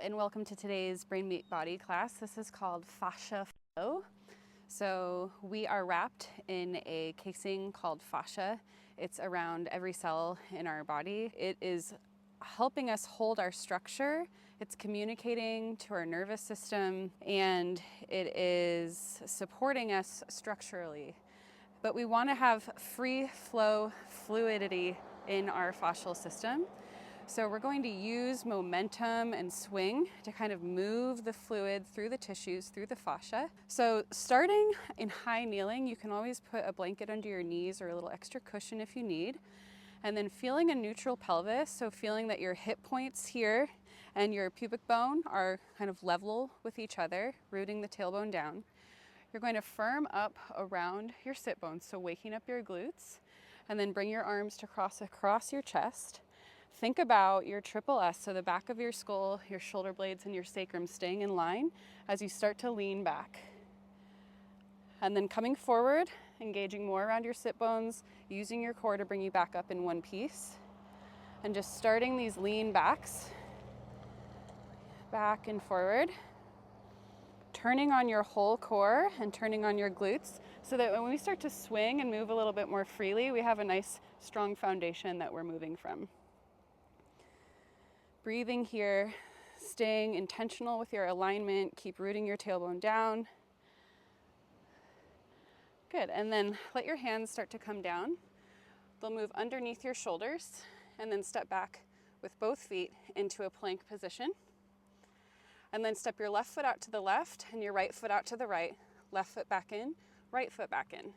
and welcome to today's Brain Meet Body class. This is called Fascia Flow. So we are wrapped in a casing called fascia. It's around every cell in our body. It is helping us hold our structure. It's communicating to our nervous system, and it is supporting us structurally. But we want to have free flow fluidity in our fascial system. So we're going to use momentum and swing to kind of move the fluid through the tissues, through the fascia. So starting in high kneeling, you can always put a blanket under your knees or a little extra cushion if you need. And then feeling a neutral pelvis, so feeling that your hip points here and your pubic bone are kind of level with each other, rooting the tailbone down. You're going to firm up around your sit bones, so waking up your glutes, and then bring your arms to cross across your chest. Think about your triple S, so the back of your skull, your shoulder blades, and your sacrum staying in line as you start to lean back. And then coming forward, engaging more around your sit bones, using your core to bring you back up in one piece. And just starting these lean backs, back and forward. Turning on your whole core and turning on your glutes so that when we start to swing and move a little bit more freely, we have a nice strong foundation that we're moving from. Breathing here, staying intentional with your alignment, keep rooting your tailbone down. Good, and then let your hands start to come down. They'll move underneath your shoulders and then step back with both feet into a plank position. And then step your left foot out to the left and your right foot out to the right. Left foot back in, right foot back in.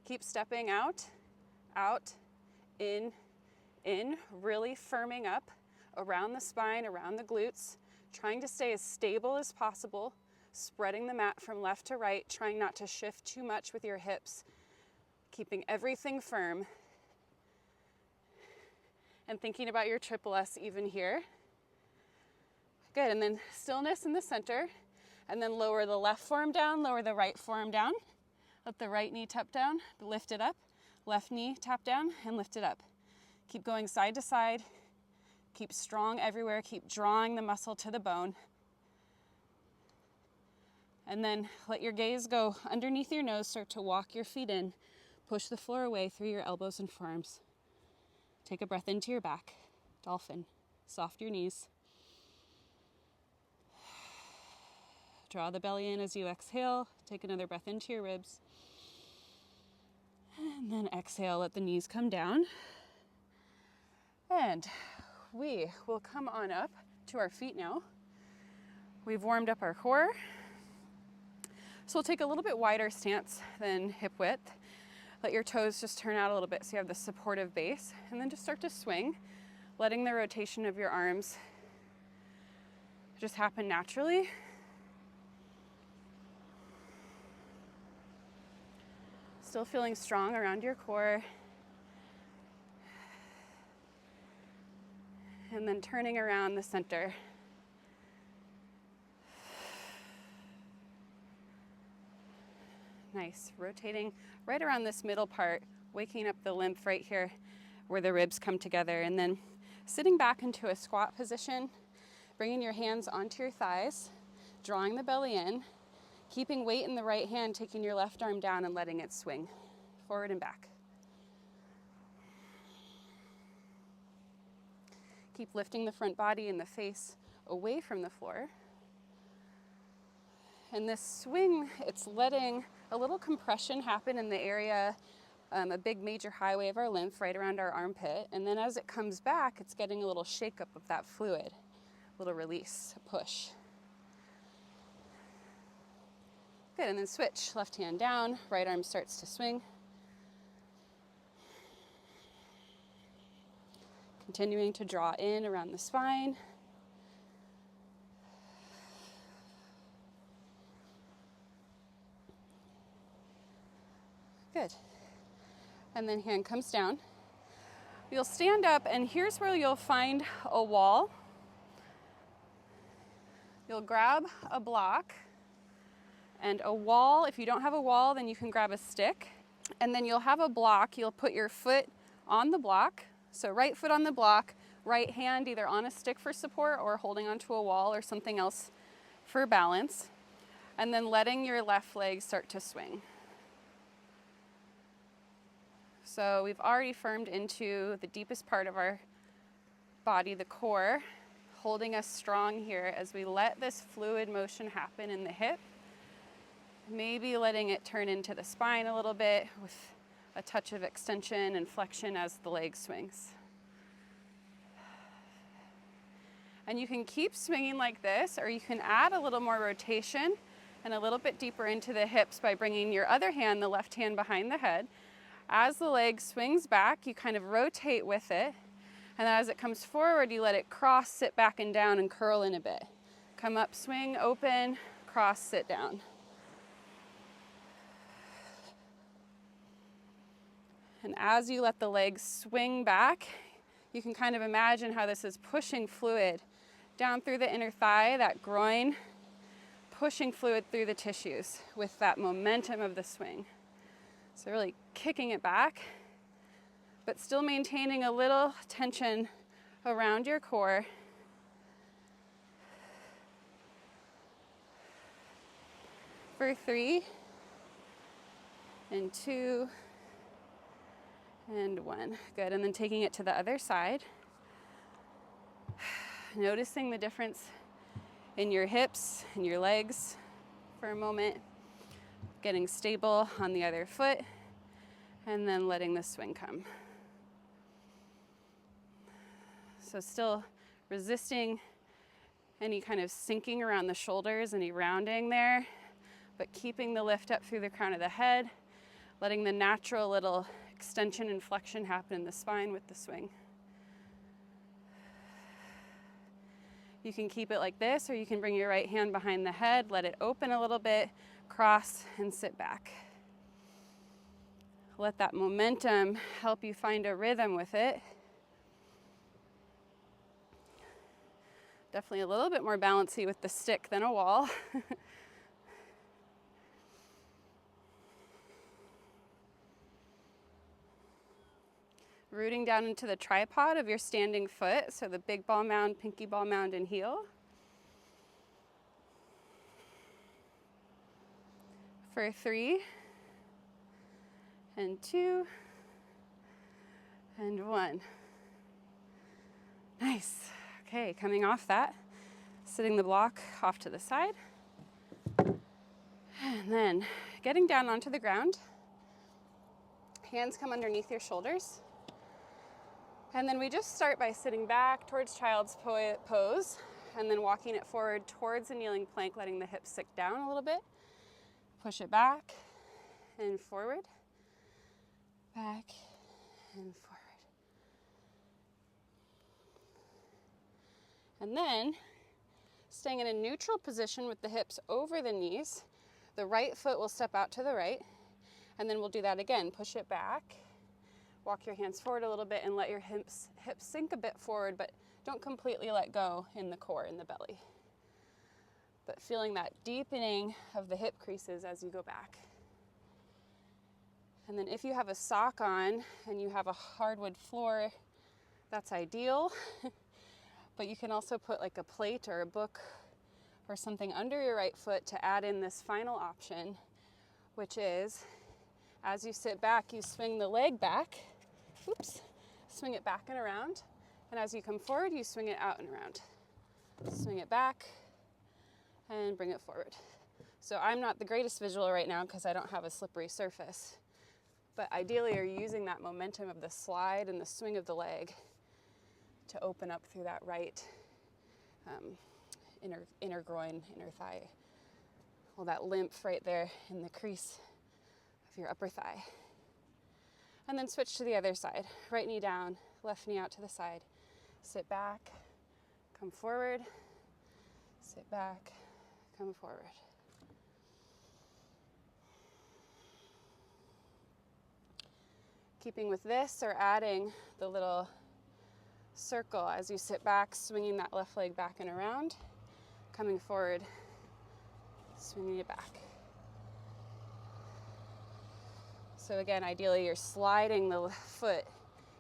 Keep stepping out, in, really firming up around the spine, around the glutes, trying to stay as stable as possible, spreading the mat from left to right, trying not to shift too much with your hips, keeping everything firm, and thinking about your triple S even here. Good, and then stillness in the center, and then lower the left forearm down, lower the right forearm down. Let the right knee tap down, lift it up. Left knee tap down and lift it up. Keep going side to side. Keep strong everywhere. Keep drawing the muscle to the bone. And then let your gaze go underneath your nose, start to walk your feet in. Push the floor away through your elbows and forearms. Take a breath into your back. Dolphin. Soft your knees. Draw the belly in as you exhale. Take another breath into your ribs. And then exhale, let the knees come down. And we will come on up to our feet now. We've warmed up our core. So we'll take a little bit wider stance than hip width. Let your toes just turn out a little bit so you have the supportive base. And then just start to swing, letting the rotation of your arms just happen naturally. Still feeling strong around your core. And then turning around the center. Nice, rotating right around this middle part, waking up the lymph right here where the ribs come together. And then sitting back into a squat position, bringing your hands onto your thighs, drawing the belly in, keeping weight in the right hand, taking your left arm down and letting it swing forward and back. Keep lifting the front body and the face away from the floor. And this swing, it's letting a little compression happen in the area, a big major highway of our lymph right around our armpit. And then as it comes back, it's getting a little shake-up of that fluid, a little release, a push. Good, and then switch, left hand down, right arm starts to swing. Continuing to draw in around the spine. Good. And then hand comes down. You'll stand up, and here's where you'll find a wall. You'll grab a block and a wall. If you don't have a wall, then you can grab a stick. And then you'll have a block. You'll put your foot on the block. So right foot on the block, right hand either on a stick for support or holding onto a wall or something else for balance. And then letting your left leg start to swing. So we've already firmed into the deepest part of our body, the core, holding us strong here as we let this fluid motion happen in the hip. Maybe letting it turn into the spine a little bit with a touch of extension and flexion as the leg swings. And you can keep swinging like this, or you can add a little more rotation and a little bit deeper into the hips by bringing your other hand, the left hand, behind the head. As the leg swings back, you kind of rotate with it. And then as it comes forward, you let it cross, sit back and down, and curl in a bit. Come up, swing, open, cross, sit down. And as you let the legs swing back, you can kind of imagine how this is pushing fluid down through the inner thigh, that groin, pushing fluid through the tissues with that momentum of the swing. So really kicking it back, but still maintaining a little tension around your core. For 3, and 2, and 1. Good, and then taking it to the other side. Noticing the difference in your hips and your legs for a moment. Getting stable on the other foot, and then letting the swing come. So still resisting any kind of sinking around the shoulders, any rounding there, but keeping the lift up through the crown of the head, letting the natural little extension and flexion happen in the spine with the swing. You can keep it like this, or you can bring your right hand behind the head, let it open a little bit, cross, and sit back. Let that momentum help you find a rhythm with it. Definitely a little bit more bouncy with the stick than a wall. Rooting down into the tripod of your standing foot, so the big ball mound, pinky ball mound, and heel. For 3, and 2, and 1. Nice. Okay, coming off that, sitting the block off to the side. And then getting down onto the ground. Hands come underneath your shoulders. And then we just start by sitting back towards child's pose, and then walking it forward towards a kneeling plank, letting the hips stick down a little bit. Push it back and forward, back and forward. And then, staying in a neutral position with the hips over the knees, the right foot will step out to the right, and then we'll do that again. Push it back. Walk your hands forward a little bit and let your hips sink a bit forward, but don't completely let go in the core, in the belly. But feeling that deepening of the hip creases as you go back. And then if you have a sock on and you have a hardwood floor, that's ideal. But you can also put like a plate or a book or something under your right foot to add in this final option, which is, as you sit back, you swing the leg back. Oops, swing it back and around. And as you come forward, you swing it out and around. Swing it back and bring it forward. So I'm not the greatest visual right now because I don't have a slippery surface. But ideally, you're using that momentum of the slide and the swing of the leg to open up through that right inner groin, inner thigh. All that lymph right there in the crease of your upper thigh. And then switch to the other side. Right knee down, left knee out to the side. Sit back, come forward, sit back, come forward. Keeping with this, or adding the little circle as you sit back, swinging that left leg back and around, coming forward, swinging it back. So again, ideally you're sliding the foot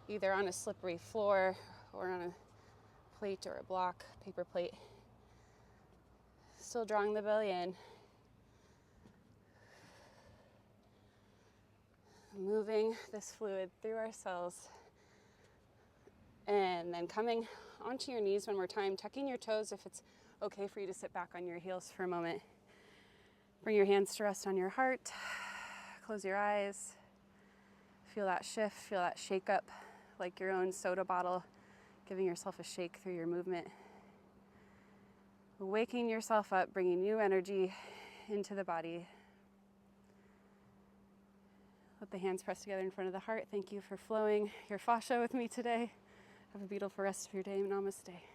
either on a slippery floor or on plate or a block, paper plate. Still drawing the belly in. Moving this fluid through our cells. And then coming onto your knees one more time, tucking your toes if it's okay for you to sit back on your heels for a moment. Bring your hands to rest on your heart. Close your eyes. Feel that shift, feel that shake up, like your own soda bottle, giving yourself a shake through your movement. Waking yourself up, bringing new energy into the body. Let the hands press together in front of the heart. Thank you for flowing your fascia with me today. Have a beautiful rest of your day. Namaste.